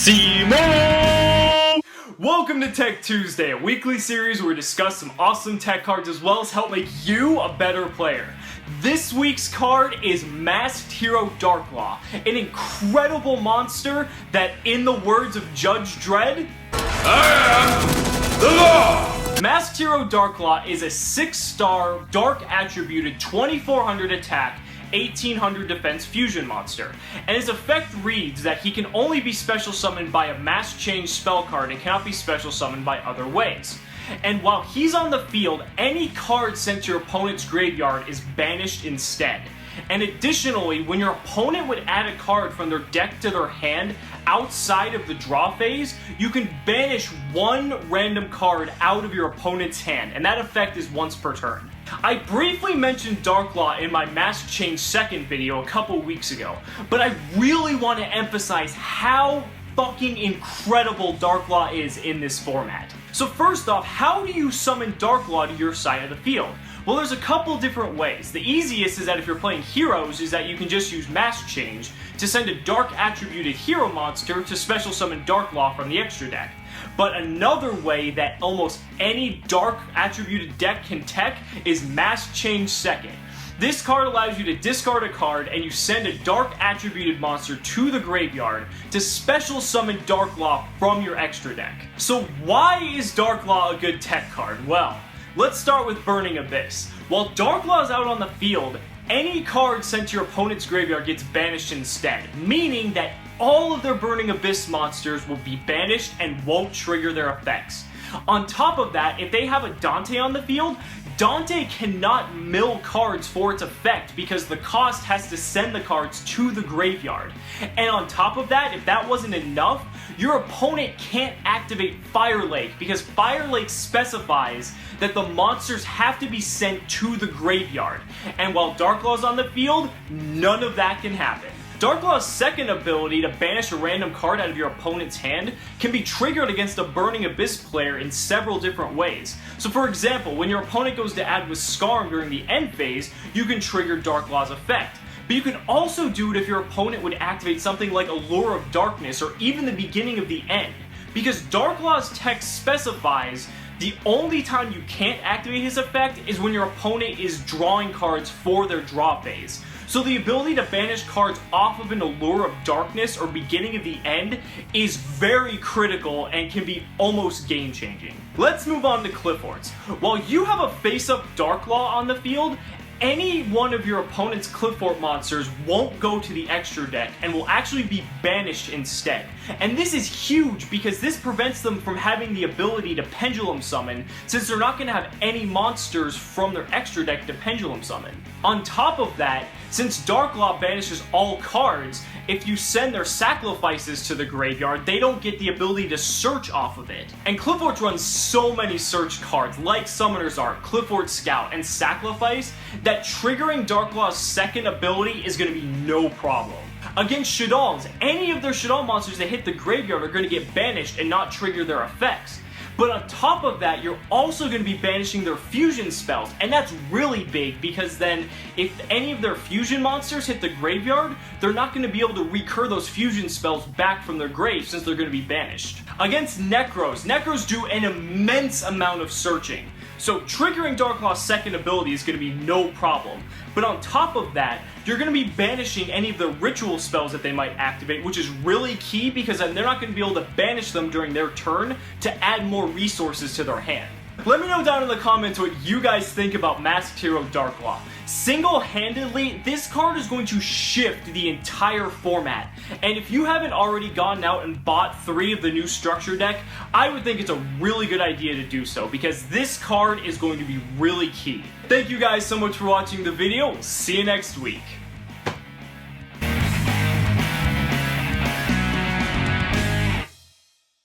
Cimoooooooo! Welcome to Tech Tuesday, a weekly series where we discuss some awesome tech cards as well as help make you a better player. This week's card is Masked Hero Darklaw, an incredible monster that, in the words of Judge Dredd, I am the law! Masked Hero Darklaw is a 6-star, dark attributed 2400 attack, 1800 defense fusion monster, and his effect reads that he can only be special summoned by a mask change spell card and cannot be special summoned by other ways. And while he's on the field, any card sent to your opponent's graveyard is banished instead. And additionally, when your opponent would add a card from their deck to their hand outside of the draw phase, you can banish one random card out of your opponent's hand, and that effect is once per turn. I briefly mentioned Darklaw in my Mask Change second video a couple weeks ago, but I really want to emphasize how fucking incredible Darklaw is in this format. So first off, how do you summon Darklaw to your side of the field? Well, there's a couple different ways. The easiest is that if you're playing heroes, is that you can just use Mask Change to send a dark attributed hero monster to special summon Darklaw from the extra deck. But another way that almost any dark attributed deck can tech is Mask Change second. This card allows you to discard a card and you send a dark attributed monster to the graveyard to special summon Darklaw from your extra deck. So why is Darklaw a good tech card? Well, let's start with Burning Abyss. While Darklaw is out on the field, any card sent to your opponent's graveyard gets banished instead, meaning that all of their Burning Abyss monsters will be banished and won't trigger their effects. On top of that, if they have a Dante on the field, Dante cannot mill cards for its effect because the cost has to send the cards to the graveyard. And on top of that, if that wasn't enough, your opponent can't activate Fire Lake because Fire Lake specifies that the monsters have to be sent to the graveyard. And while Darklaw's on the field, none of that can happen. Darklaw's second ability to banish a random card out of your opponent's hand can be triggered against a Burning Abyss player in several different ways. So for example, when your opponent goes to add with Scarm during the end phase, you can trigger Darklaw's effect. But you can also do it if your opponent would activate something like Allure of Darkness or even the beginning of the end. Because Darklaw's text specifies the only time you can't activate his effect is when your opponent is drawing cards for their draw phase. So the ability to banish cards off of an Allure of Darkness or beginning of the end is very critical and can be almost game-changing. Let's move on to Clifforts. While you have a face-up Darklaw on the field, any one of your opponent's Cliffort monsters won't go to the extra deck and will actually be banished instead. And this is huge because this prevents them from having the ability to Pendulum Summon since they're not going to have any monsters from their extra deck to Pendulum Summon. On top of that, since Darklaw banishes all cards, if you send their sacrifices to the graveyard, they don't get the ability to search off of it. And Cliffort runs so many search cards like Summoner's Art, Cliffort Scout, and Sacrifice that triggering Darklaw's second ability is going to be no problem. Against Shaddolls, any of their Shaddol monsters that hit the graveyard are going to get banished and not trigger their effects. But on top of that, you're also going to be banishing their fusion spells, and that's really big because then if any of their fusion monsters hit the graveyard, they're not going to be able to recur those fusion spells back from their grave since they're going to be banished. Against Necros do an immense amount of searching. So triggering Darklaw's second ability is going to be no problem. But on top of that, you're going to be banishing any of the ritual spells that they might activate, which is really key because then they're not going to be able to banish them during their turn to add more resources to their hand. Let me know down in the comments what you guys think about Masked Hero Darklaw. Single-handedly, this card is going to shift the entire format. And if you haven't already gone out and bought 3 of the new structure deck, I would think it's a really good idea to do so because this card is going to be really key. Thank you guys so much for watching the video. We'll see you next week.